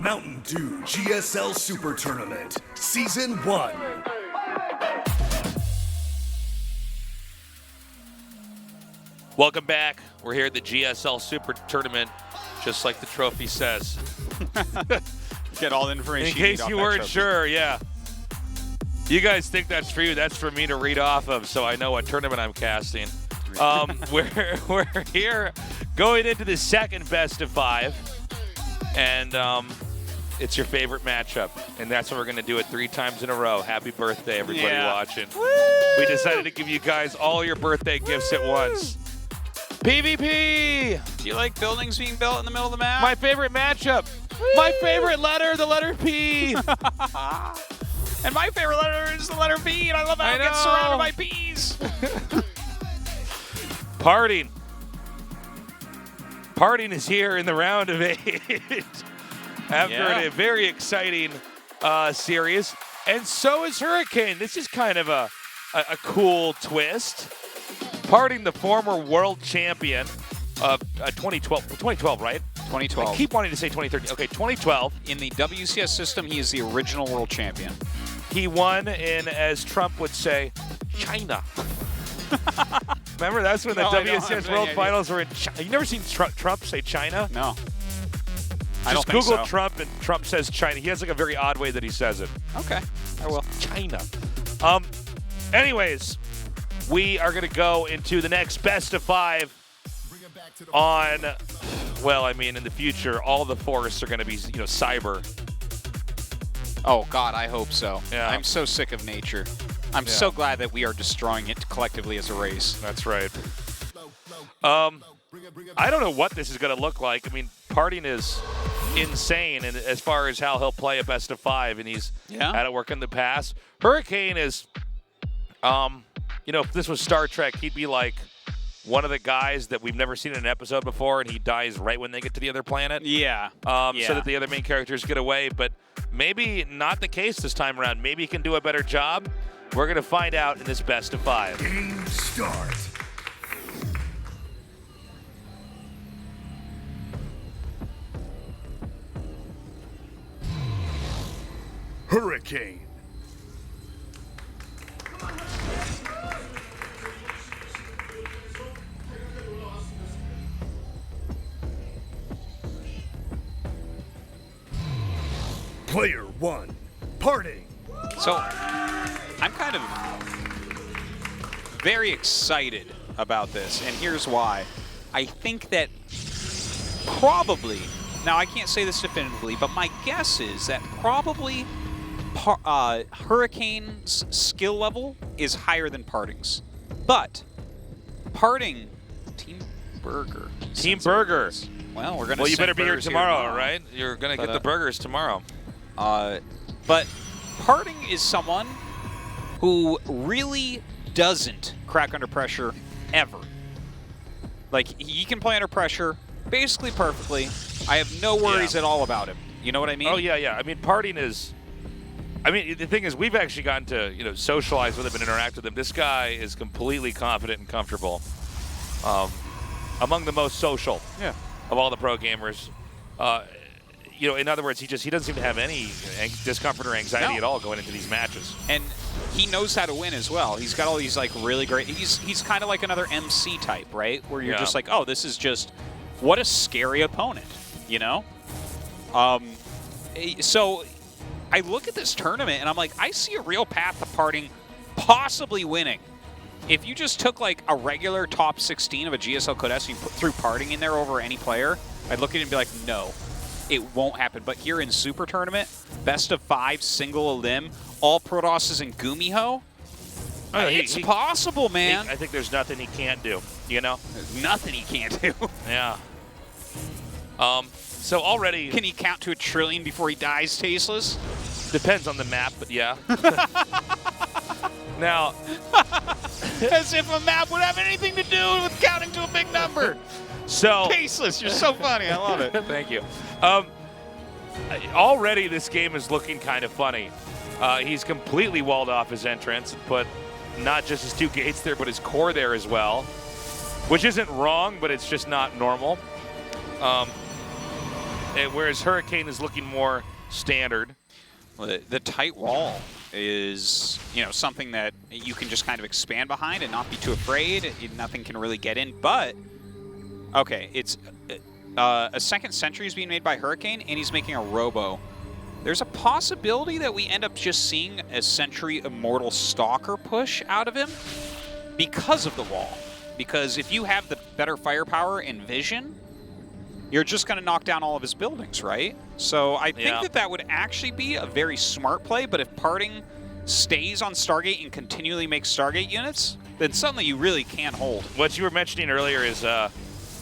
Match2 GSL SuperTournament Season 1. Welcome back. We're here at the GSL Super Tournament, just like the trophy says. Get all the information. In case you weren't sure, yeah. You guys think that's for you. That's for me to read off of, so I know what tournament I'm casting. We're here going into the second best of 5, and it's your favorite matchup, and that's what we're going to do it 3 times in a row. Happy birthday, everybody watching. Woo! We decided to give you guys all your birthday gifts at once. PvP! Do you like buildings being built in the middle of the map? My favorite matchup. Woo! My favorite letter, the letter P. And my favorite letter is the letter P, and I love how it gets surrounded by P's. PartinG. PartinG is here in the round of 8 after a very exciting series. And so is Hurricane. This is kind of a cool twist. PartinG, the former world champion of 2012, right? 2012. I keep wanting to say 2013. Okay, 2012. In the WCS system, he is the original world champion. He won in, as Trump would say, China. Remember, that's when the WCS World Finals were in China. You never seen Trump say China? No. Just Google Trump, and Trump says China. He has like a very odd way that he says it. Okay, I will. China. Anyways, we are going to go into the next best of 5 on, well, I mean, in the future, all the forests are going to be, cyber. Oh, God, I hope so. Yeah. I'm so sick of nature. I'm so glad that we are destroying it collectively as a race. That's right. I don't know what this is going to look like. I mean, PartinG is insane and as far as how he'll play a best of 5, and he's had it work in the past. Hurricane is, if this was Star Trek, he'd be like one of the guys that we've never seen in an episode before, and he dies right when they get to the other planet. Yeah. So that the other main characters get away. But maybe not the case this time around. Maybe he can do a better job. We're going to find out in this best of 5. Game start. Hurricane. Player 1, PartinG. So, I'm kind of very excited about this, and here's why. I think that probably, now I can't say this definitively, but my guess is that probably Hurricane's skill level is higher than PartinG's. But PartinG, Team Burger. Team Burger. Well, we're going to Well, you better be here tomorrow, right? You're going to get the burgers tomorrow. But PartinG is someone who really doesn't crack under pressure ever. Like, he can play under pressure basically perfectly. I have no worries at all about him. You know what I mean? Oh, yeah. I mean, PartinG is... I mean, the thing is, we've actually gotten to, socialize with him and interact with him. This guy is completely confident and comfortable. Among the most social of all the pro gamers. In other words, he doesn't seem to have any discomfort or anxiety at all going into these matches. And he knows how to win as well. He's got all these really great. He's kind of like another MC type, right? Where you're just like, oh, this is just what a scary opponent, So I look at this tournament and I'm like, I see a real path to PartinG possibly winning. If you just took like a regular top 16 of a GSL Codes and you threw PartinG in there over any player, I'd look at it and be like, no. It won't happen. But here in Super Tournament, best of 5, single elim, all Protosses and GuMiho, it's possible, man. I think there's nothing he can't do, There's nothing he can't do. Yeah. So already... Can he count to 1 trillion before he dies tasteless? Depends on the map, but yeah. Now... As if a map would have anything to do with counting to a big number. So tasteless, you're so funny. I love it. Thank you. Already this game is looking kind of funny. He's completely walled off his entrance and put not just his 2 gates there, but his core there as well, which isn't wrong, but it's just not normal. whereas Hurricane is looking more standard. Well, the tight wall is, you know, something that you can just kind of expand behind and not be too afraid. Nothing can really get in, but okay, it's a second sentry is being made by Hurricane, and he's making a Robo. There's a possibility that we end up just seeing a Sentry Immortal Stalker push out of him because of the wall. Because if you have the better firepower and vision, you're just going to knock down all of his buildings, right? So I think that would actually be a very smart play, but if PartinG stays on Stargate and continually makes Stargate units, then suddenly you really can't hold. What you were mentioning earlier is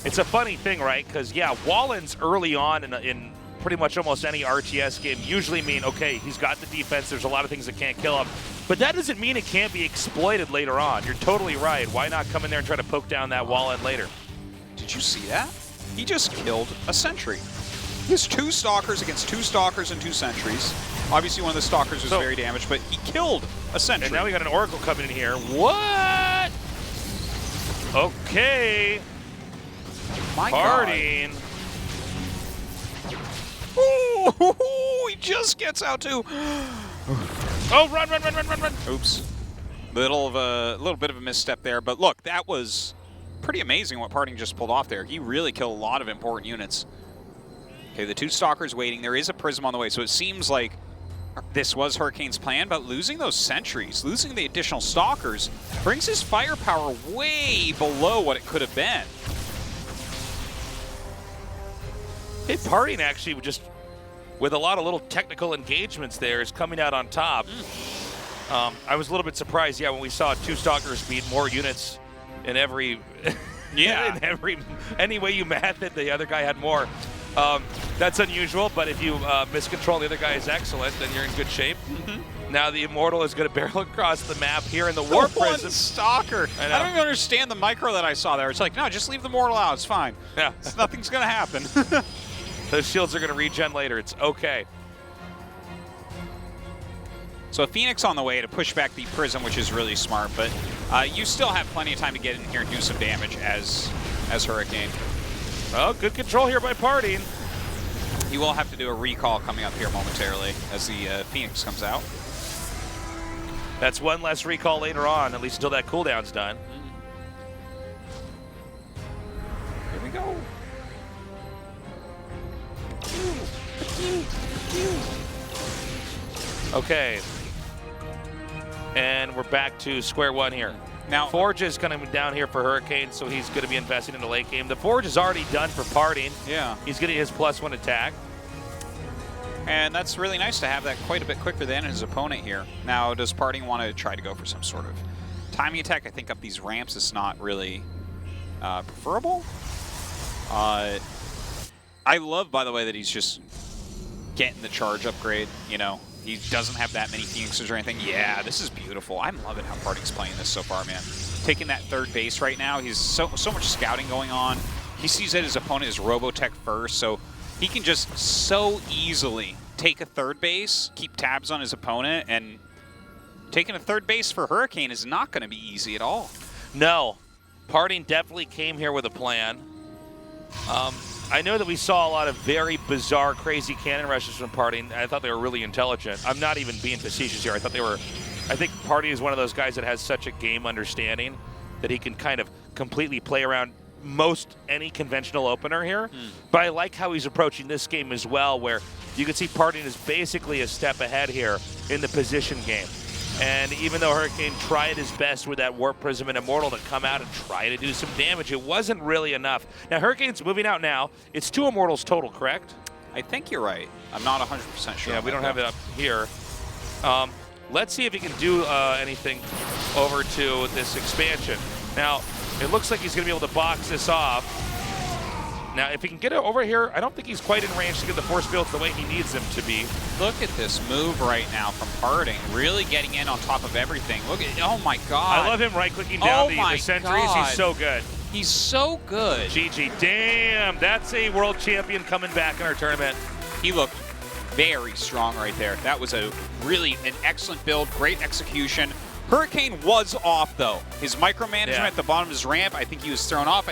it's a funny thing, right? Because, yeah, wall-ins early on in pretty much almost any RTS game usually mean, okay, he's got the defense, there's a lot of things that can't kill him. But that doesn't mean it can't be exploited later on. You're totally right. Why not come in there and try to poke down that wall-in later? Did you see that? He just killed a sentry. He has 2 Stalkers against 2 Stalkers and 2 sentries. Obviously, one of the Stalkers was very damaged, but he killed a sentry. And now we got an Oracle coming in here. What? Okay. My PartinG. Ooh, he just gets out too. Oh, run. Oops. Little bit of a misstep there, but look, that was pretty amazing what PartinG just pulled off there. He really killed a lot of important units. Okay, the 2 Stalkers waiting. There is a Prism on the way, so it seems like this was Hurricane's plan, but losing those sentries, losing the additional Stalkers, brings his firepower way below what it could have been. Hey, PartinG actually just, with a lot of little technical engagements there, is coming out on top. I was a little bit surprised, yeah, when we saw 2 Stalkers beat more units in every, any way you math it, the other guy had more. That's unusual, but if you miscontrol the other guy is excellent, then you're in good shape. Now the Immortal is going to barrel across the map here in the Warp Prism. One Stalker. I don't even understand the micro that I saw there. It's like, no, just leave the Mortal out. It's fine. Yeah. Nothing's going to happen. Those shields are going to regen later. It's okay. So a Phoenix on the way to push back the Prism, which is really smart, but you still have plenty of time to get in here and do some damage as Hurricane. Well, good control here by PartinG. You will have to do a recall coming up here momentarily as the Phoenix comes out. That's one less recall later on, at least until that cooldown's done. Here we go. Okay. And we're back to square one here. Now, Forge is going to be down here for Hurricane, so he's going to be investing in the late game. The Forge is already done for PartinG. Yeah. He's getting his +1 attack. And that's really nice to have that quite a bit quicker than his opponent here. Now, does PartinG want to try to go for some sort of timing attack? I think up these ramps is not really preferable. I love, by the way, that he's just getting the charge upgrade, you know. He doesn't have that many Phoenixes or anything. Yeah, this is beautiful. I'm loving how PartinG's playing this so far, man. Taking that third base right now. He's so much scouting going on. He sees that his opponent is Robotech first, so he can just so easily take a third base, keep tabs on his opponent, and taking a third base for Hurricane is not going to be easy at all. No. PartinG definitely came here with a plan. I know that we saw a lot of very bizarre, crazy cannon rushes from PartinG. I thought they were really intelligent. I'm not even being facetious here. I think PartinG is one of those guys that has such a game understanding that he can kind of completely play around most any conventional opener here. But I like how he's approaching this game as well, where you can see PartinG is basically a step ahead here in the position game. And even though Hurricane tried his best with that Warp Prism and Immortal to come out and try to do some damage, it wasn't really enough. Now, Hurricane's moving out now. It's 2 Immortals total, correct? I think you're right. I'm not 100% sure. Yeah, we don't have it up here. Let's see if he can do anything over to this expansion. Now, it looks like he's going to be able to box this off. Now, if he can get it over here, I don't think he's quite in range to get the force fields the way he needs them to be. Look at this move right now from PartinG, really getting in on top of everything. Look at, oh my God. I love him right-clicking down the sentries. God. He's so good. He's so good. GG, damn, that's a world champion coming back in our tournament. He looked very strong right there. That was an excellent build, great execution. Hurricane was off though. His micromanagement at the bottom of his ramp, I think he was thrown off.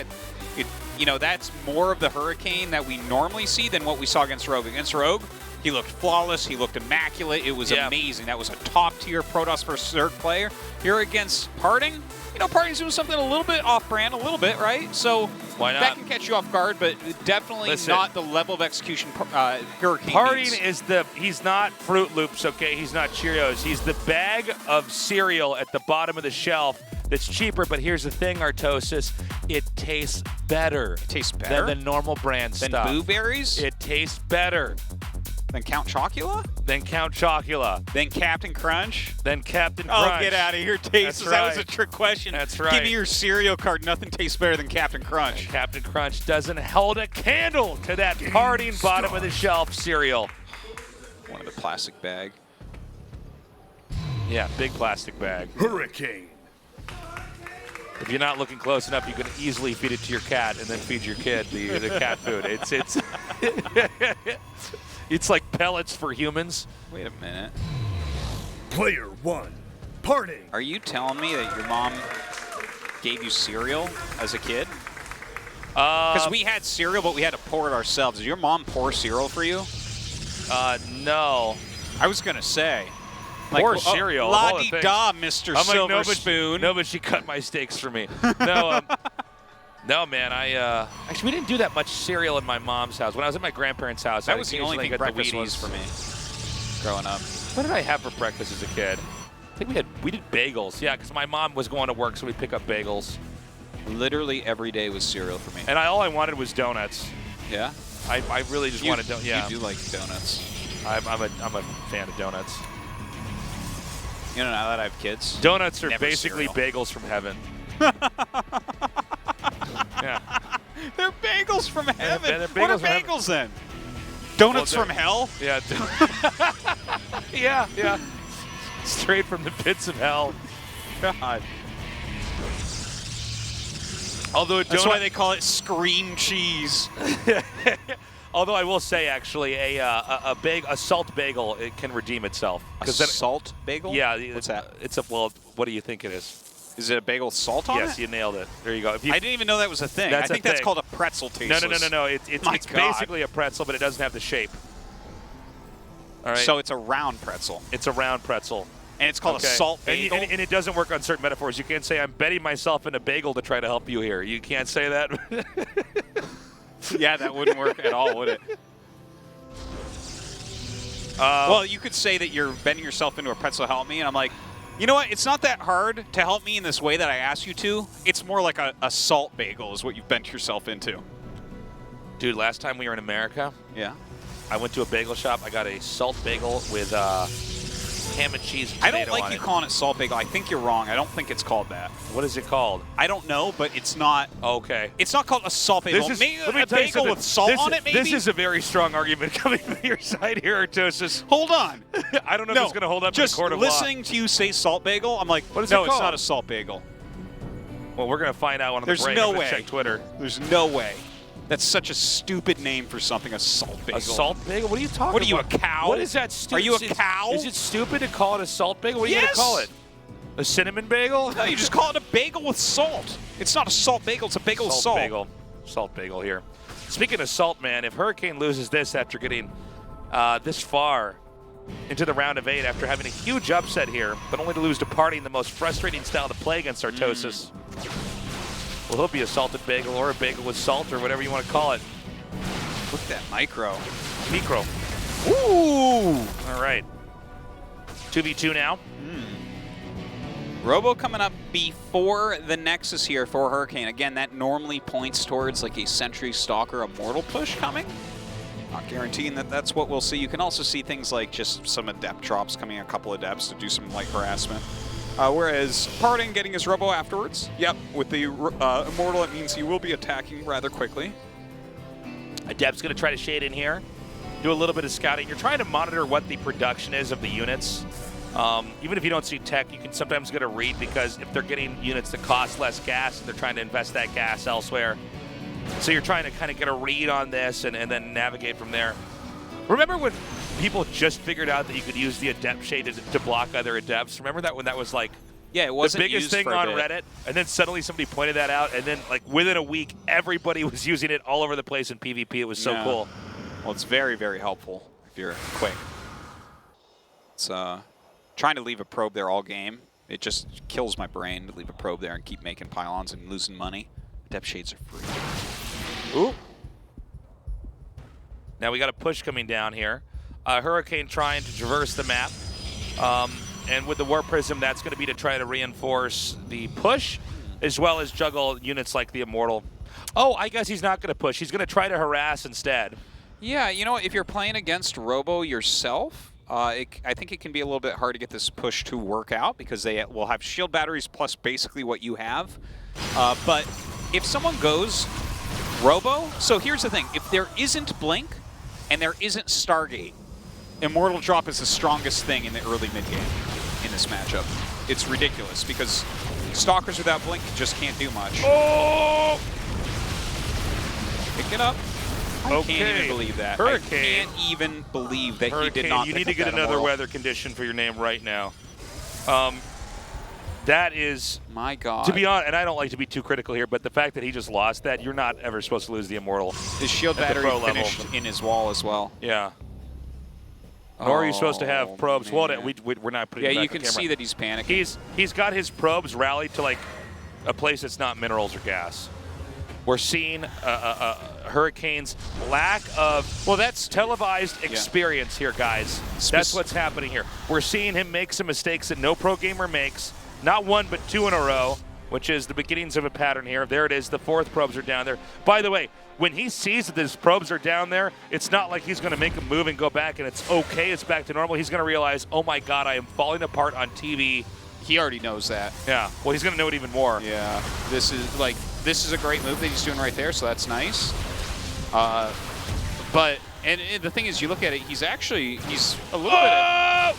you know, that's more of the Hurricane that we normally see than what we saw against Rogue. Against Rogue, he looked flawless. He looked immaculate. It was amazing. That was a top-tier Protoss versus Zerg player. Here against PartinG, you know, PartinG's doing something a little bit off-brand, a little bit, right? So why not? That can catch you off guard, but definitely not the level of execution Hurricane PartinG needs. is he's not Fruit Loops, okay? He's not Cheerios. He's the bag of cereal at the bottom of the shelf that's cheaper, but here's the thing, Artosis. It tastes better. It tastes better? Than the normal brand Than stuff. Boo Berries? It tastes better. Than Count Chocula? Then Count Chocula. Then Captain Crunch? Then Captain Crunch. Oh, get out of here, Tastes. That's That was right. a trick question. That's right. Give me your cereal card. Nothing tastes better than Captain Crunch. And Captain Crunch doesn't hold a candle to that PartinG bottom of the shelf cereal. One of the plastic bag. Yeah, big plastic bag. Hurricane. If you're not looking close enough, you can easily feed it to your cat and then feed your kid the cat food. It's like pellets for humans. Wait a minute. Player 1. PartinG. Are you telling me that your mom gave you cereal as a kid? Because we had cereal, but we had to pour it ourselves. Did your mom pour cereal for you? No. I was going to say. Pour cereal. La-di-da, Mr. Silver Spoon. No, but she cut my steaks for me. No, no, man. Actually, we didn't do that much cereal in my mom's house. When I was at my grandparents' house, That I was the only thing breakfast was for me growing up. What did I have for breakfast as a kid? I think we did bagels. Yeah, because my mom was going to work, so we'd pick up bagels. Literally every day was cereal for me. And all I wanted was donuts. Yeah? I really just wanted donuts. Yeah. You do like donuts. I'm a fan of donuts. You know, now that I have kids. Donuts are never basically cereal. bagels from heaven. Yeah. They're bagels from heaven. they're What are bagels from heaven. bagels then? Donuts Well, from hell? Yeah. yeah. Straight from the pits of hell. God. Although That's why they call it scream cheese. Although I will say, actually, a salt bagel, it can redeem itself. A salt bagel? Yeah. What's that? Well, what do you think it is? Is it a bagel with salt on it? Yes, you nailed it. There you go. I didn't even know that was a thing. That's I think a that's thing. called a pretzel tasteless. No. It's basically a pretzel, but it doesn't have the shape. All right. So it's a round pretzel. It's a round pretzel. And it's called a salt bagel? And it doesn't work on certain metaphors. You can't say, I'm betting myself in a bagel to try to help you here. You can't say that. Yeah, that wouldn't work at all, would it? Well, you could say that you're bending yourself into a pretzel to help me, and I'm like, you know what? It's not that hard to help me in this way that I asked you to. It's more like a salt bagel is what you've bent yourself into. Dude, last time we were in America, Yeah. I went to a bagel shop. I got a salt bagel with ham and cheese and I tomato don't like on you it. calling it salt bagel. I think you're wrong. I don't think it's called that. What is it called? I don't know, but it's not. Okay. It's not called a salt bagel. Maybe let me a tell you bagel something. with salt on it, maybe? This is a very strong argument coming from your side here, Artosis. Hold on. I don't know if it's going to hold up in just the court of law. listening to you say salt bagel, I'm like, What is no, it it's called? not a salt bagel. Well, we're going to find out on the There's break. no I'm gonna way. check Twitter. There's no way. That's such a stupid name for something, a salt bagel. A salt bagel? What are you talking about? What are you, a cow? What is that stupid? Are you a cow? Is it stupid to call it a salt bagel? What are you going Yes. to call it? A cinnamon bagel? No, you just call it a bagel with salt. It's not a salt bagel. It's a bagel with salt. Bagel. Salt bagel here. Speaking of salt, man, if Hurricane loses this after getting this far into the round of 8 after having a huge upset here, but only to lose to PartinG, the most frustrating style to play against Artosis. Well, he'll be a salted bagel or a bagel with salt or whatever you want to call it. Look at that micro. Micro. Ooh! All right. 2v2 now. Robo coming up before the Nexus here for Hurricane. Again, that normally points towards like a Sentry, Stalker, Immortal push coming. Not guaranteeing that that's what we'll see. You can also see things like just some Adept drops coming, a couple Adepts to do some light harassment. Whereas PartinG getting his Robo afterwards. Yep, with the Immortal, it means he will be attacking rather quickly. Adept's going to try to shade in here, do a little bit of scouting. You're trying to monitor what the production is of the units. Even if you don't see tech, you can sometimes get a read because if they're getting units that cost less gas, they're trying to invest that gas elsewhere. So you're trying to kind of get a read on this and then navigate from there. Remember when people just figured out that you could use the Adept shade to block other Adepts? Remember that when that was like Yeah, it wasn't the biggest used thing for a on bit. Reddit, and then suddenly somebody pointed that out, and then like within a week, everybody was using it all over the place in PvP. It was so Yeah. cool. Well, it's very, very helpful if you're quick. It's trying to leave a probe there all game. It just kills my brain to leave a probe there and keep making pylons and losing money. Depth shades are free. Ooh. Now we got a push coming down here. Hurricane trying to traverse the map. And with the Warp Prism, that's going to be to try to reinforce the push, as well as juggle units like the Immortal. Oh, I guess he's not going to push. He's going to try to harass instead. Yeah, you know, if you're playing against Robo yourself, I think it can be a little bit hard to get this push to work out because they will have shield batteries plus basically what you have. But if someone goes Robo, so here's the thing. If there isn't Blink and there isn't Stargate, Immortal Drop is the strongest thing in the early mid-game in this matchup. It's ridiculous because Stalkers without Blink just can't do much. Oh! Pick it up. I Okay. can't even believe that. Hurricane. I can't even believe that Hurricane, he did not you pick need to up get that another Immortal. weather condition for your name right now. That is, My God. to be honest, and I don't like to be too critical here, but the fact that he just lost that, you're not ever supposed to lose the Immortal. His shield at the battery pro level. finished in his wall as well. Yeah. Nor are you supposed to have probes. Well, man. we're not putting Yeah, it back you on can camera. see that he's panicking. He's got his probes rallied to like a place that's not minerals or gas. We're seeing Hurricane's lack of, well, that's televised experience here, guys. That's what's happening here. We're seeing him make some mistakes that no pro gamer makes. Not one, but two in a row, which is the beginnings of a pattern here. There it is. The fourth probes are down there. By the way, when he sees that his probes are down there, it's not like he's going to make a move and go back and it's okay, it's back to normal. He's going to realize, oh my God, I am falling apart on TV. He already knows that. Yeah, well, he's going to know it even more. Yeah, this is a great move that he's doing right there, so that's nice. But the thing is, you look at it, he's a little bit.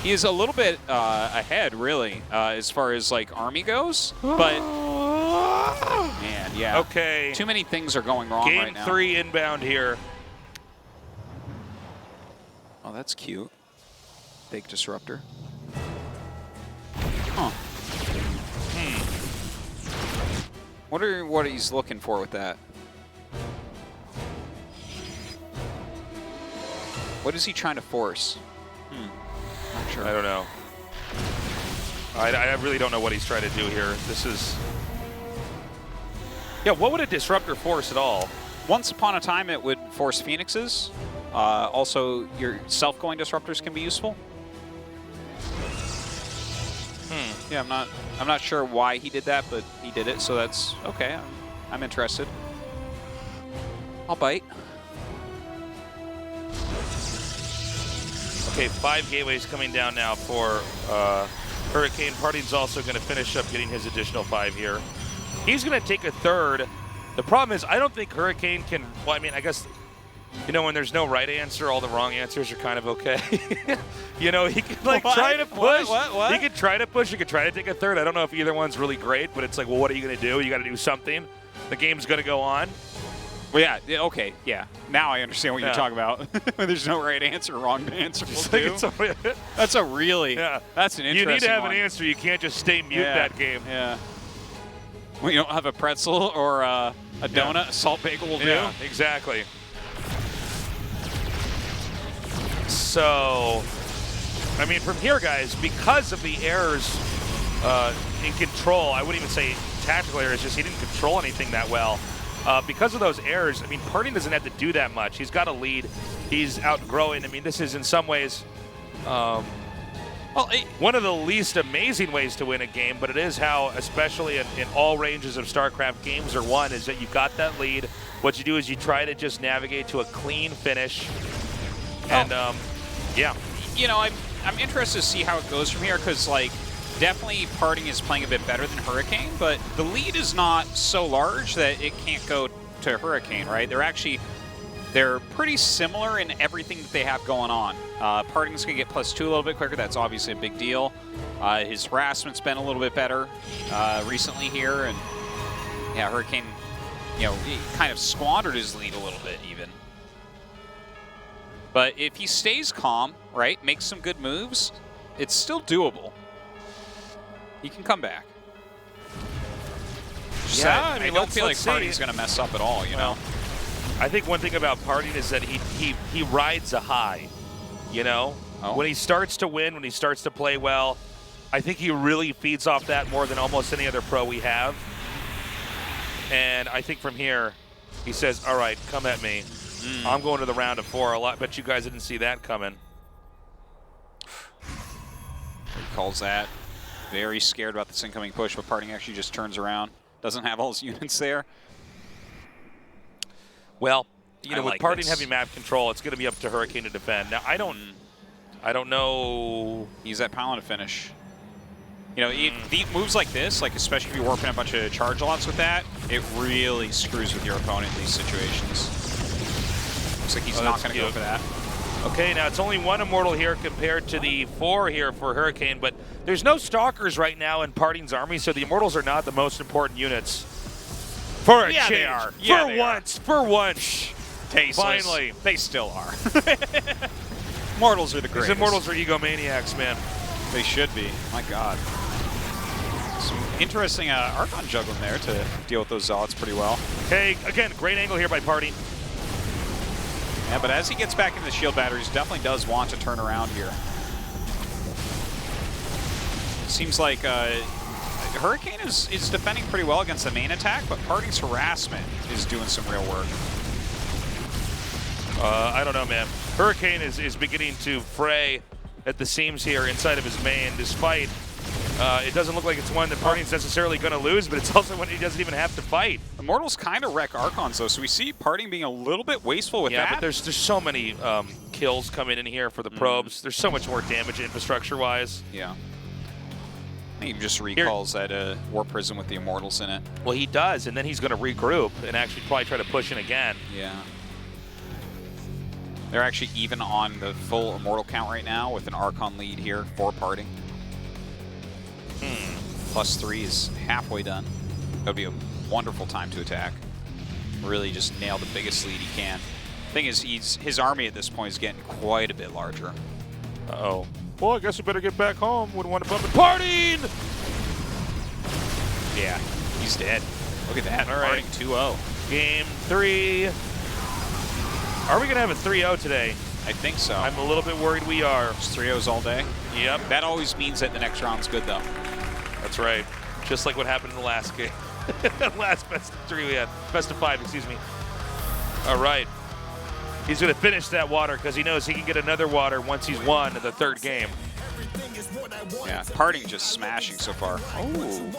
He is a little bit ahead, really, as far as like army goes. But man, yeah. Okay. Too many things are going wrong right now. Game 3 inbound here. Oh, that's cute. Big disruptor. Huh. Wonder what he's looking for with that. What is he trying to force? Not sure. I don't know. I really don't know what he's trying to do here. This is... Yeah, what would a disruptor force at all? Once upon a time, it would force Phoenixes. Also, your self-going disruptors can be useful. Yeah, I'm not sure why he did that, but he did it, so that's okay. I'm interested. I'll bite. Okay, 5 gateways coming down now for Hurricane. PartinG's also going to finish up getting his additional 5 here. He's going to take a third. The problem is, I don't think Hurricane can, well, I mean, I guess, you know, when there's no right answer, all the wrong answers are kind of okay. You know, he could like try to push. What? He could try to push. He could try to take a third. I don't know if either one's really great, but it's like, well, what are you going to do? You got to do something. The game's going to go on. Well, yeah, okay, yeah. Now I understand what you're talking about. When there's no right answer, wrong answer will do. That's a really, that's an interesting You need to have one. an answer. You can't just stay mute that game. Yeah. When you don't have a pretzel or a donut, a salt bagel will do. Yeah, exactly. So, I mean, from here, guys, because of the errors in control, I wouldn't even say tactical errors, just he didn't control anything that well. Because of those errors, I mean, PartinG doesn't have to do that much. He's got a lead. He's outgrowing. I mean, this is in some ways one of the least amazing ways to win a game, but it is how, especially in all ranges of StarCraft games are won, is that you got that lead. What you do is you try to just navigate to a clean finish. And, yeah. You know, I'm interested to see how it goes from here because, like, definitely PartinG is playing a bit better than Hurricane, but the lead is not so large that it can't go to Hurricane, right? They're pretty similar in everything that they have going on. PartinG's going to get +2 a little bit quicker. That's obviously a big deal. His harassment's been a little bit better recently here, and yeah, Hurricane, you know, he kind of squandered his lead a little bit even. But if he stays calm, right, makes some good moves, it's still doable. He can come back. Yeah, I mean, don't feel like let's see. PartinG's going to mess up at all, you know? I think one thing about PartinG is that he rides a high, you know? Oh. When he starts to win, when he starts to play well, I think he really feeds off that more than almost any other pro we have. And I think from here, he says, all right, come at me. I'm going to the round of 4. I bet you guys didn't see that coming. He calls that. Very scared about this incoming push, but PartinG actually just turns around. Doesn't have all his units there. Well, you know, with like PartinG this. having map control, it's going to be up to Hurricane to defend. Now, I don't know. Use that pylon to finish. You know, the moves like this, like especially if you're warping a bunch of charge lots with that, it really screws with your opponent in these situations. Looks like he's not going to go for that. Okay, now it's only 1 Immortal here compared to the 4 here for Hurricane, but there's no Stalkers right now in PartinG's army, so the Immortals are not the most important units. For a change. They are. Yeah, For once. Tasteless. Finally. They still are. Immortals are the greatest. These Immortals are egomaniacs, man. They should be. My God. Some interesting Archon juggling there to deal with those Zealots pretty well. Okay, again, great angle here by PartinG. Yeah, but as he gets back into the shield batteries, definitely does want to turn around here. Seems like Hurricane is defending pretty well against the main attack, but PartinG's harassment is doing some real work. I don't know, man. Hurricane is beginning to fray at the seams here inside of his main, despite it doesn't look like it's one that PartinG's necessarily going to lose, but it's also one he doesn't even have to fight. Immortals kind of wreck Archons, though, so we see PartinG being a little bit wasteful with that. Yeah, but there's so many kills coming in here for the probes. There's so much more damage infrastructure-wise. Yeah. He just recalls that War Prison with the Immortals in it. Well, he does, and then he's going to regroup and actually probably try to push in again. Yeah. They're actually even on the full Immortal count right now with an Archon lead here for PartinG. +3 is halfway done. That would be a wonderful time to attack. Really just nail the biggest lead he can. Thing is, his army at this point is getting quite a bit larger. Uh-oh. Well, I guess we better get back home. Wouldn't want to bump it. PartinG! Yeah, he's dead. Look at that. All right. PartinG 2-0. Game 3. Are we going to have a 3-0 today? I think so. I'm a little bit worried we are. Just 3-0s all day? Yep. That always means that the next round's good, though. That's right. Just like what happened in the last game. Last best of 3 we had. Best of 5, excuse me. All right. He's going to finish that water because he knows he can get another water once he's won in the 3rd game. Yeah, PartinG just smashing so far. Oh.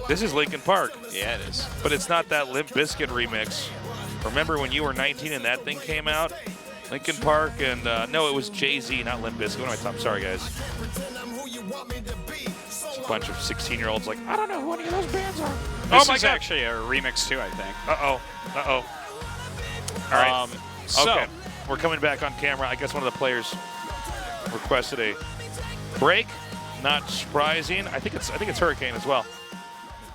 This is Linkin Park. Yeah, it is. But it's not that Limp Bizkit remix. Remember when you were 19 and that thing came out? Linkin Park and, no, it was Jay-Z, not Limp Bizkit. What am I talking? Sorry, guys. It's a bunch of 16-year-olds like, I don't know who any of those bands are. This is actually a remix, too, I think. Uh-oh. Uh-oh. All right. So, okay. We're coming back on camera. I guess one of the players requested a break. Not surprising. I think it's Hurricane as well.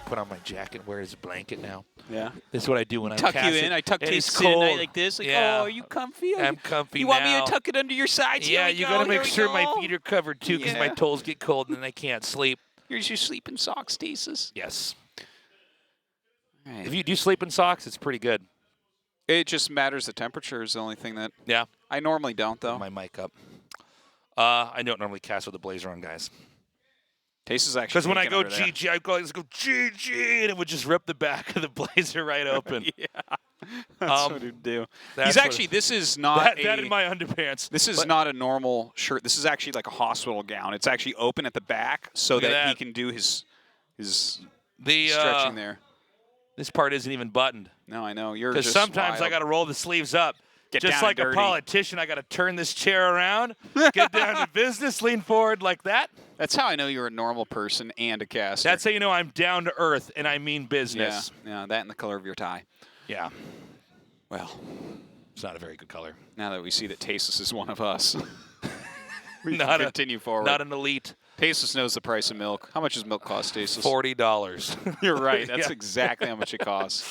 Put on my jacket, wear his blanket now. yeah. This is what I do when I'm Tuck you casting. in. I tuck And you it's in at cold. night like this. Like, Yeah. oh, are you comfy? I'm comfy You now. want me to tuck it under your sides? Yeah, Here we you go, got to here make we sure go. my feet are covered, too, because my Yeah. toes get cold and then I can't sleep. Here's your sleeping socks, Stasis. Yes. All right. If you do sleep in socks, it's pretty good. It just matters. The temperature is the only thing that Yeah. I normally don't, though. My mic up. I don't normally cast with the blazer on, guys. Taste is actually Because when I go under there. GG, I go GG, and it would just rip the back of the blazer right open. Yeah, that's what he'd do. That's He's what- actually. This is not that in my underpants. This is But- not a normal shirt. This is actually like a hospital gown. It's actually open at the back so Look at that he that. can do his the stretching there. This part isn't even buttoned. No, I know. You're Because just sometimes I wild. got to roll the sleeves up. Get Just down like and a dirty. politician, I got to turn this chair around, get down to business, lean forward like that. That's how I know you're a normal person and a caster. That's how you know I'm down to earth and I mean business. Yeah, that and the color of your tie. Yeah. Well, It's not a very good color. now that we see that Tasis is one of us, we Not can a- continue forward. Not an elite. Tasis knows the price of milk. How much does milk cost, Tasis? $40. You're right. That's Yeah. exactly how much it costs.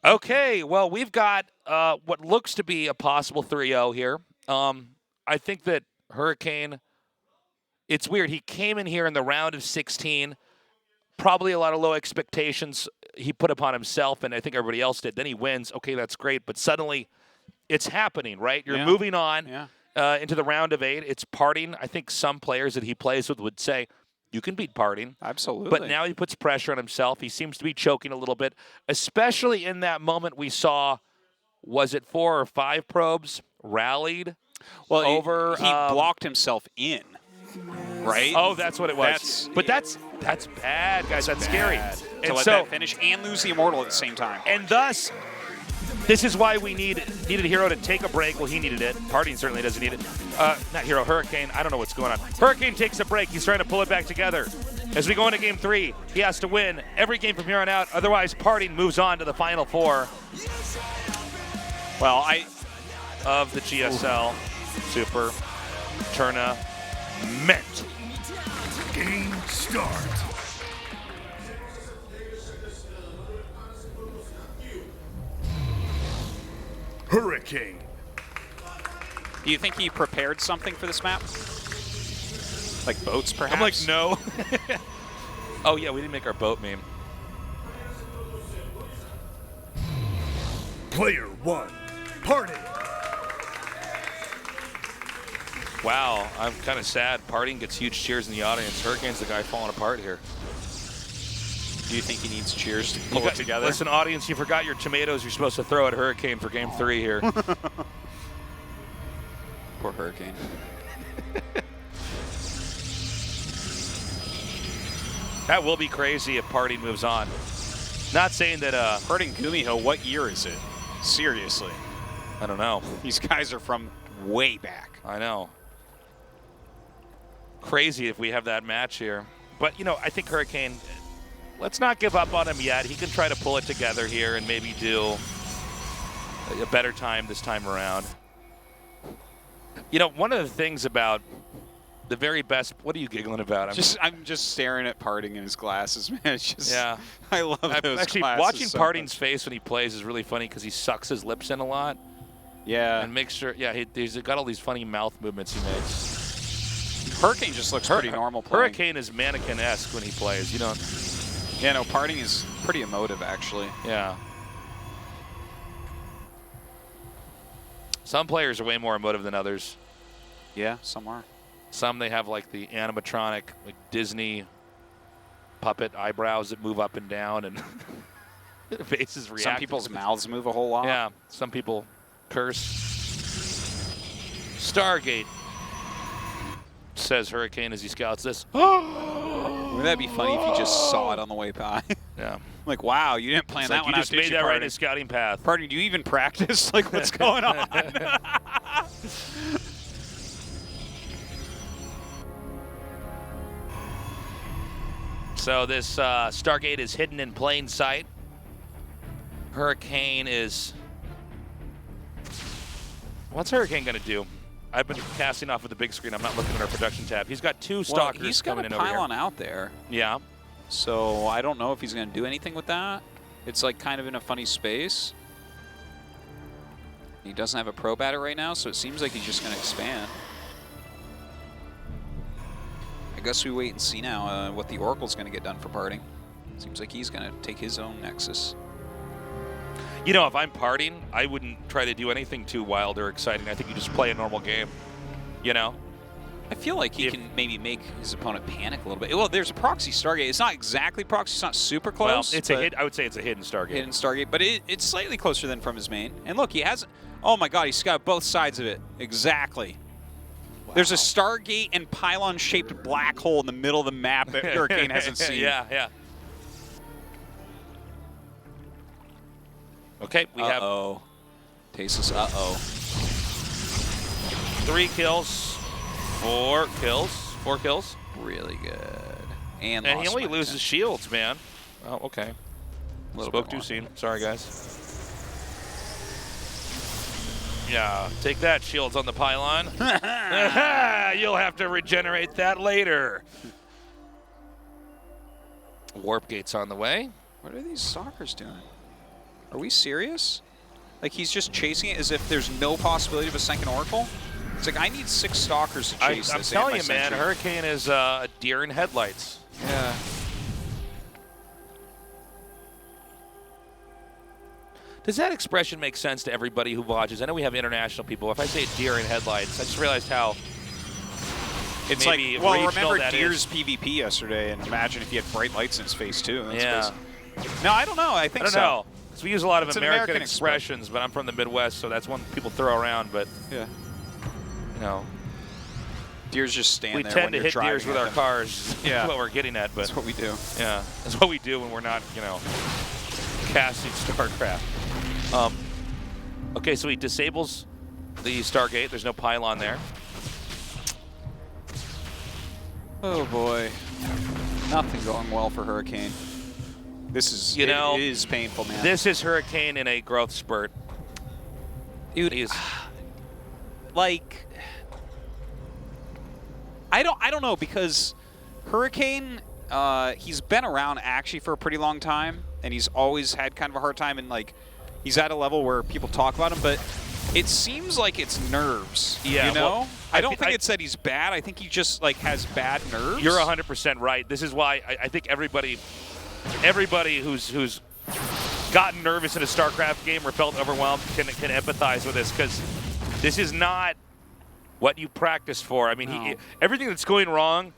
Okay, well, we've got what looks to be a possible 3-0 here. I think that Hurricane, it's weird. He came in here in the round of 16, probably a lot of low expectations he put upon himself, and I think everybody else did. Then he wins. Okay, that's great. But suddenly it's happening, right? You're moving on into the round of 8. It's PartinG. I think some players that he plays with would say, you can beat PartinG. Absolutely. But now he puts pressure on himself. He seems to be choking a little bit, especially in that moment we saw, was it 4 or 5 probes rallied over? He blocked himself in, right? Oh, that's what it was. But that's bad, guys. That's scary. To let that finish and lose the Immortal at the same time. And thus, this is why we needed Hero to take a break. Well, he needed it. PartinG certainly doesn't need it. Not Hero, Hurricane. I don't know what's going on. Hurricane takes a break. He's trying to pull it back together. As we go into Game 3, he has to win every game from here on out. Otherwise, PartinG moves on to the Final 4. Well, of the GSL Super Tournament. Game start. Hurricane. Do you think he prepared something for this map? Like boats, perhaps? I'm like, no. Oh, yeah, we didn't make our boat meme. Player 1, PartinG. Wow, I'm kind of sad. PartinG gets huge cheers in the audience. Hurricane's the guy falling apart here. Do you think he needs cheers to pull it together? Listen, audience, you forgot your tomatoes you're supposed to throw at Hurricane for Game 3 here. Poor Hurricane. That will be crazy if PartinG moves on. Not saying that PartinG GuMiho, what year is it? Seriously. I don't know. These guys are from way back. I know. Crazy if we have that match here. But, you know, I think Hurricane, let's not give up on him yet. He can try to pull it together here and maybe do a better time this time around. You know, one of the things about the very best, what are you giggling about? I'm just staring at PartinG in his glasses, man. It's just, yeah. I love those actually, glasses watching so PartinG's face when he plays is really funny because he sucks his lips in a lot. Yeah. And makes sure, yeah, he's got all these funny mouth movements he makes. Hurricane just looks pretty normal playing. Hurricane is mannequin-esque when he plays. You don't. Yeah, no, PartinG is pretty emotive, actually. Yeah. Some players are way more emotive than others. Yeah, some are. Some, they have like the animatronic, like Disney puppet eyebrows that move up and down, and their faces react. Some people's mouths move a whole lot. Yeah, some people curse. Stargate, says Hurricane as he scouts this. Wouldn't that be funny if you just saw it on the way by? Yeah. Like, wow, you didn't plan that one out, you just made that right in his scouting path. PartinG, do you even practice? Like, what's going on? So this Stargate is hidden in plain sight. Hurricane is... What's Hurricane going to do? I've been casting off of the big screen. I'm not looking at our production tab. He's got 2 stalkers coming in over here. He's got a pylon out there. Yeah. So I don't know if he's going to do anything with that. It's like kind of in a funny space. He doesn't have a probe at it right now, so it seems like he's just going to expand. I guess we wait and see now what the Oracle's going to get done for PartinG. Seems like he's going to take his own Nexus. You know, if I'm PartinG, I wouldn't try to do anything too wild or exciting. I think you just play a normal game, you know? I feel like he can maybe make his opponent panic a little bit. Well, there's a proxy Stargate. It's not exactly proxy. It's not super close. Well, it's I would say it's a hidden Stargate. Hidden Stargate, but it's slightly closer than from his main. And look, he has... Oh, my God, he's got both sides of it. Exactly. Wow. There's a Stargate and pylon-shaped black hole in the middle of the map that Hurricane hasn't seen. Yeah, yeah. Okay, we have... Uh-oh. Tasteless, uh-oh. 3 kills, 4 kills, 4 kills. Really good. And he only loses shields, man. Oh, okay. Spoke too more. soon. Sorry, guys. Yeah, take that, shields on the pylon. You'll have to regenerate that later. Warp gate's on the way. What are these stalkers doing? Are we serious? Like, he's just chasing it as if there's no possibility of a second Oracle? It's like, I need 6 stalkers to chase I'm this. telling and you, my man, sentry. Hurricane is a deer in headlights. Yeah. Does that expression make sense to everybody who watches? I know we have international people. If I say deer in headlights, I just realized how It's like, maybe well, regional remember that Deer's is. PvP yesterday, and imagine if he had bright lights in his face, too. That's Yeah. crazy. No, I don't know. I think I don't know. Because we use a lot of It's an American American expressions, but I'm from the Midwest, so that's one people throw around. But, Yeah. you know, Deers just stand we there tend when to you're hit driving deers with at our them. cars. Yeah. That's what we're getting at. But That's what we do. yeah, that's what we do when we're not, you know, casting StarCraft. Okay, so he disables the Stargate. There's no pylon there. Oh, boy. Nothing going well for Hurricane. This is, You know, it is painful, man. This is Hurricane in a growth spurt. Dude, He's, like, I don't know, because Hurricane, he's been around actually for a pretty long time, and he's always had kind of a hard time, and like he's at a level where people talk about him, but it seems like it's nerves. Yeah, you know, well, I don't think it's that he's bad. I think he just like has bad nerves. you're 100% right. This is why I think everybody who's gotten nervous in a StarCraft game or felt overwhelmed can empathize with this, because this is not what you practiced for. I mean, No. everything that's going wrong,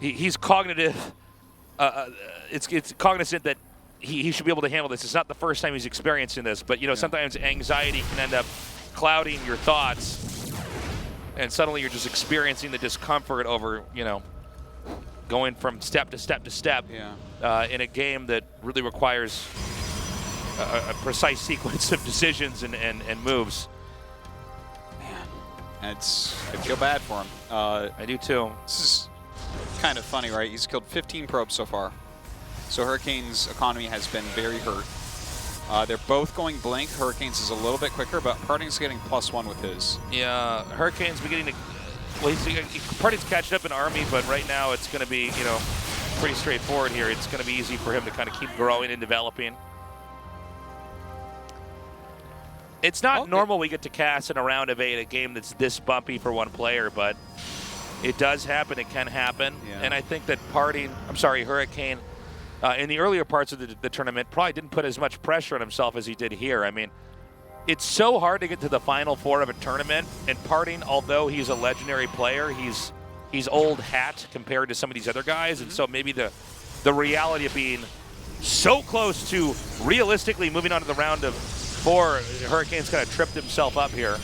he's cognitive. It's cognizant that he should be able to handle this. It's not the first time he's experiencing this, but you know, sometimes anxiety can end up clouding your thoughts, and suddenly you're just experiencing the discomfort over, you know, going from step to step to step in a game that really requires a precise sequence of decisions and moves. Man, I feel bad for him. I do too. This is kind of funny, right? He's killed 15 probes so far. So Hurricane's economy has been very hurt. They're both going blink. Hurricane's is a little bit quicker, but PartinG's getting +1 with his. Yeah, Hurricane's beginning to. Well, PartinG's catching up in Army, but right now it's going to be, you know, pretty straightforward here. It's going to be easy for him to kind of keep growing and developing. It's not normal we get to cast in a round of 8 a game that's this bumpy for one player, but it does happen. It can happen. Yeah. And I think that Hurricane, in the earlier parts of the tournament, probably didn't put as much pressure on himself as he did here. I mean, it's so hard to get to the Final Four of a tournament, and PartinG, although he's a legendary player, he's old hat compared to some of these other guys, and so maybe the reality of being so close to realistically moving on to the round of 4, Hurricane's kind of tripped himself up here.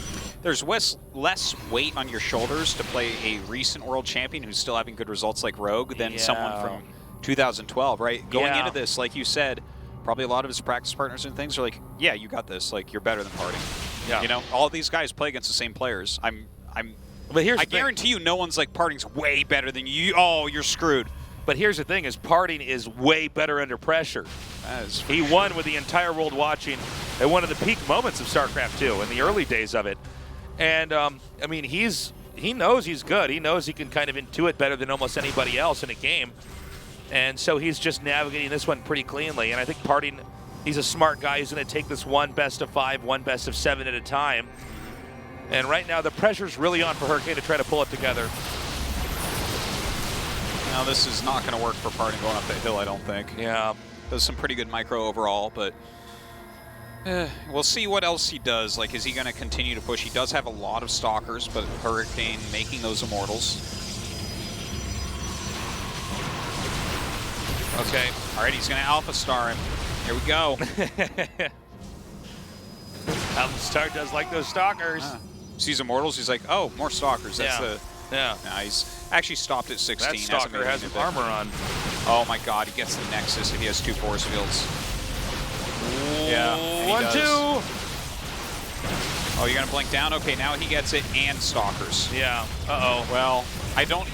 There's less weight on your shoulders to play a recent world champion who's still having good results like Rogue than someone from 2012, right? Going into this, like you said, probably a lot of his practice partners and things are like, yeah, you got this. Like, you're better than PartinG. Yeah. You know, all these guys play against the same players. But here's I the thing. guarantee you no one's like, PartinG's way better than you. Oh, you're screwed. But here's the thing: is PartinG is way better under pressure. He won with the entire world watching at one of the peak moments of StarCraft 2 in the early days of it. And I mean, he knows he's good. He knows he can kind of intuit better than almost anybody else in a game. And so he's just navigating this one pretty cleanly. And I think PartinG, he's a smart guy. He's going to take this one best of 5, one best of 7 at a time. And right now, the pressure's really on for Hurricane to try to pull it together. Now, this is not going to work for PartinG going up that hill, I don't think. Yeah. Does some pretty good micro overall, but we'll see what else he does. Like, is he going to continue to push? He does have a lot of stalkers, but Hurricane making those immortals. Okay. All right, he's going to Alpha Star him. Here we go. Alpha Star does like those stalkers. Sees immortals, he's like, oh, more stalkers. That's Yeah. Nah, he's actually stopped at 16. That stalker has some armor on. Oh my god, he gets the Nexus if he has 2 force fields. Yeah, and he 1, does. 2. Oh, you're going to blink down? Okay, now he gets it and stalkers. Yeah. Uh-oh. Well, I don't...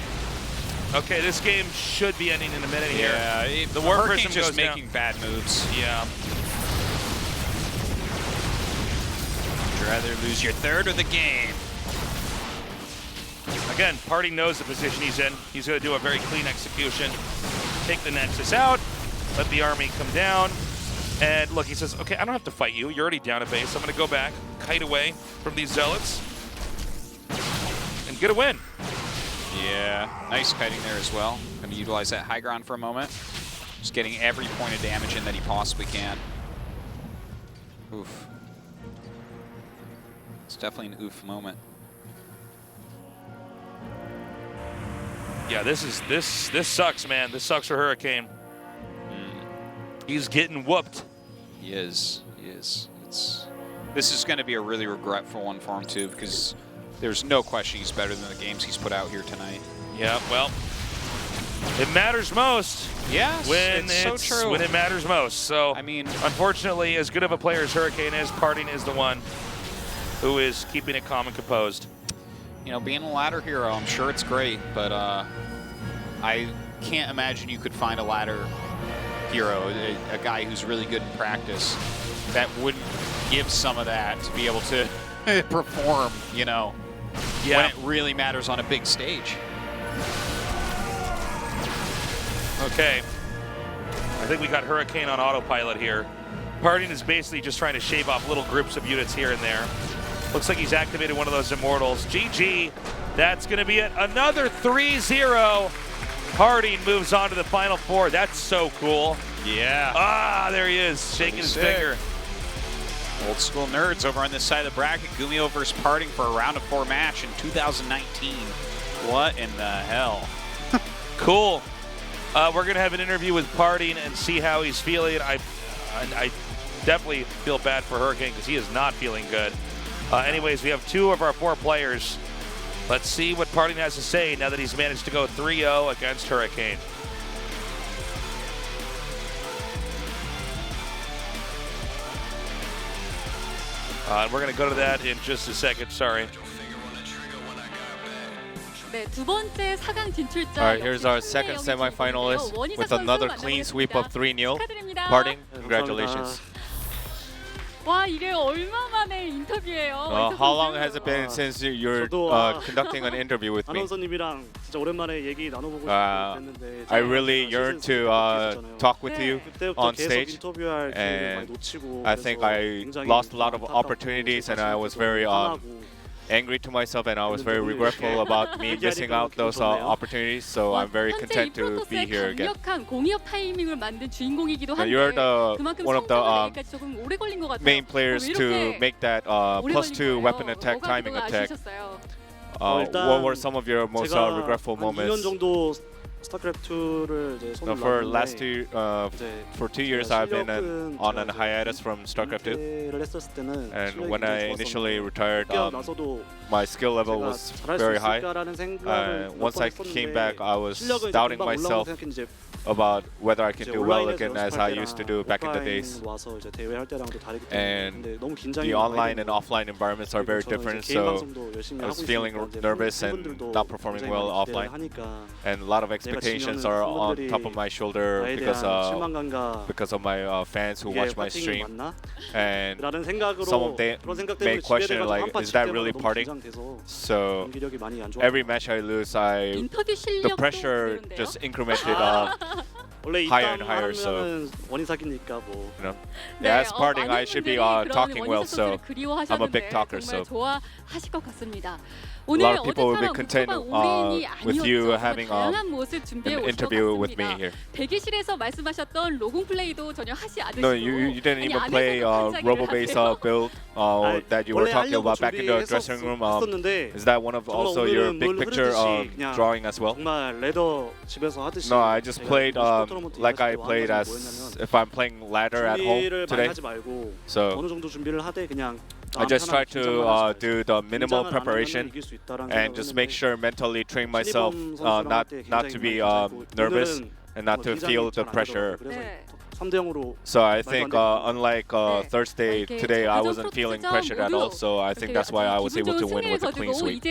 Okay, this game should be ending in a minute here. Yeah, the Warp Prism Hurricane's just goes down. making bad moves. Yeah. Would you rather lose your 3rd or the game? Again, PartinG knows the position he's in. He's going to do a very clean execution. Take the Nexus out. Let the army come down. And look, he says, okay, I don't have to fight you. You're already down a base. I'm going to go back, kite away from these zealots. get a win. Yeah, nice kiting there as well. Going to utilize that high ground for a moment. Just getting every point of damage in that he possibly can. Oof. It's definitely an oof moment. Yeah, this sucks, man. This sucks for Hurricane. He's getting whooped. He is. He is. This is going to be a really regretful one for him too, because there's no question he's better than the games he's put out here tonight. Yeah, well, it matters most. Yes, when it's so true. When it matters most. So, I mean, unfortunately, as good of a player as Hurricane is, PartinG is the one who is keeping it calm and composed. You know, being a ladder hero, I'm sure it's great, but I can't imagine you could find a ladder hero, a guy who's really good in practice, that wouldn't give some of that to be able to perform, you know, when it really matters on a big stage. Okay. I think we got Hurricane on autopilot here. PartinG is basically just trying to shave off little groups of units here and there. Looks like he's activated one of those Immortals. GG. That's going to be it. Another 3-0. PartinG moves on to the Final Four. That's so cool. Yeah. Ah, there he is, shaking his finger. Old school nerds over on this side of the bracket. GuMiho versus PartinG for a round of 4 match in 2019. What in the hell? Cool. We're going to have an interview with PartinG and see how he's feeling. I definitely feel bad for Hurricane because he is not feeling good. Anyways, we have 2 of our 4 players. Let's see what PartinG has to say now that he's managed to go 3-0 against Hurricane. And we're going to go to that in just a second. Sorry. All right, here's our second semifinalist with another clean sweep of 3-0. PartinG, congratulations. 와, 이게 얼마 만에 인터뷰예요. How long has it been since you're conducting an interview with me? 아나운서님이랑 진짜 오랜만에 얘기 나눠보고 싶었는데 I really yearned to talk with you on stage, and I think I lost a lot of opportunities, and I was very angry to myself, and I was very regretful about me missing out those opportunities. So I'm very content to be here again. Now you're one of the main players to make that +2 weapon attack timing attack. What were some of your most regretful moments? For last 2 years, I've been on a hiatus from StarCraft 2, and when I initially retired, my skill level was very high. Once I came back, I was doubting myself about whether I can do well again as I used to do back in the days. And the online and offline environments are very different, so I was feeling nervous and not performing well offline. And a lot of expectations are on top of my shoulder because of my fans who watch my stream. And some of them may question, like, is that really PartinG? So every match I lose, the pressure just incremented higher and higher. So yeah, as PartinG, I should be talking well, so I'm a big talker. So a lot of people will be content with you having an interview with me here. No, you didn't even play Robo-based build that you were talking about back in the dressing room. Is that one of also your big picture drawing as well? No, I just played like I played as if I'm playing ladder at home today. So I just try to do the minimal preparation and just make sure mentally train myself not to be nervous and not to feel the pressure. So I think unlike Thursday, today I wasn't feeling pressured at all, so I think that's why I was able to win with a clean sweep.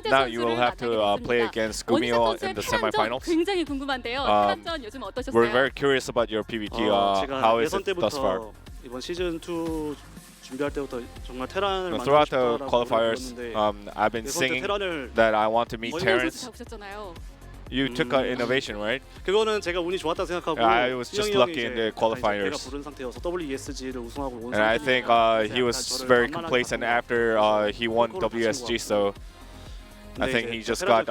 Now you will have to play against GuMiho in the semifinals. We're very curious about your PBT. How is it thus far? Throughout the qualifiers, I've been singing that I want to meet Terrence. You took innovation, right? 그거는 제가 운이 좋았다 생각하고 I was just 수영이 lucky 형이 in the 이제 qualifiers. 배가 부른 상태여서 WESG를 우승하고 온 And I think he was very complacent after he won WSG, so I think he just got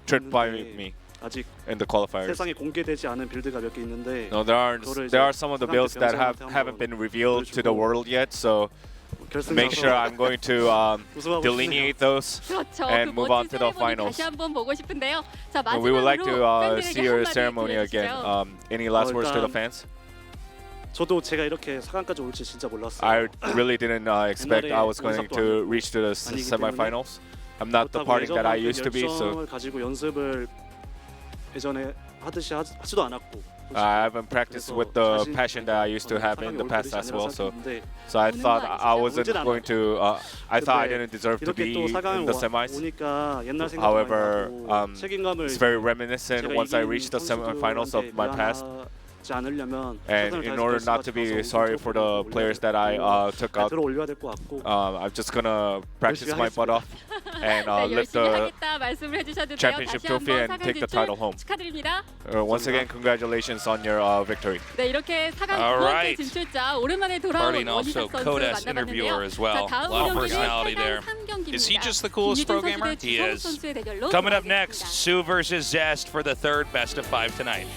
tripped by me 아직 in the qualifiers. 세상에 공개되지 않은 빌드가 몇 개 있는데 No, there are some of the builds that haven't been revealed to the world yet, so make sure I'm going to delineate those 그렇죠. and move on to the finals. 다시 한번 보고 싶은데요. 자, We would like to 마지막으로 see your 팬들에게 ceremony 한마디 again. 들려주시죠. Any last words to the fans? 저도 제가 이렇게 4강까지 올지 진짜 몰랐어요. I really didn't expect I was going to reach to the semifinals. I'm not the PartinG that I used to be, so 가지고 연습을 예전에 하듯이 하지도 않았고. I haven't practiced with the passion that I used to have in the past as well. So I thought I wasn't going to. I thought I didn't deserve to be in the semis. However, it's very reminiscent once I reached the semifinals of my past. And in order not to be sorry for the players that I took out, I'm just gonna practice my butt off and lift the championship trophy and take the title home. 축하드립니다. Once again, congratulations on your victory. 네, 이렇게 4강 All 두 번째 right. 진출자 오랜만에 돌아온 PartinG also 원희석 선수 Codes interviewer 만나봤는데요. as well. 자, 다음 A lot of 경기는 personality there. 8강 3경기입니다. Is he just the coolest pro gamer? He is. 선수의 대결로 Coming up next, 돌아오겠습니다. Sue versus Zest for the third best of 5 tonight.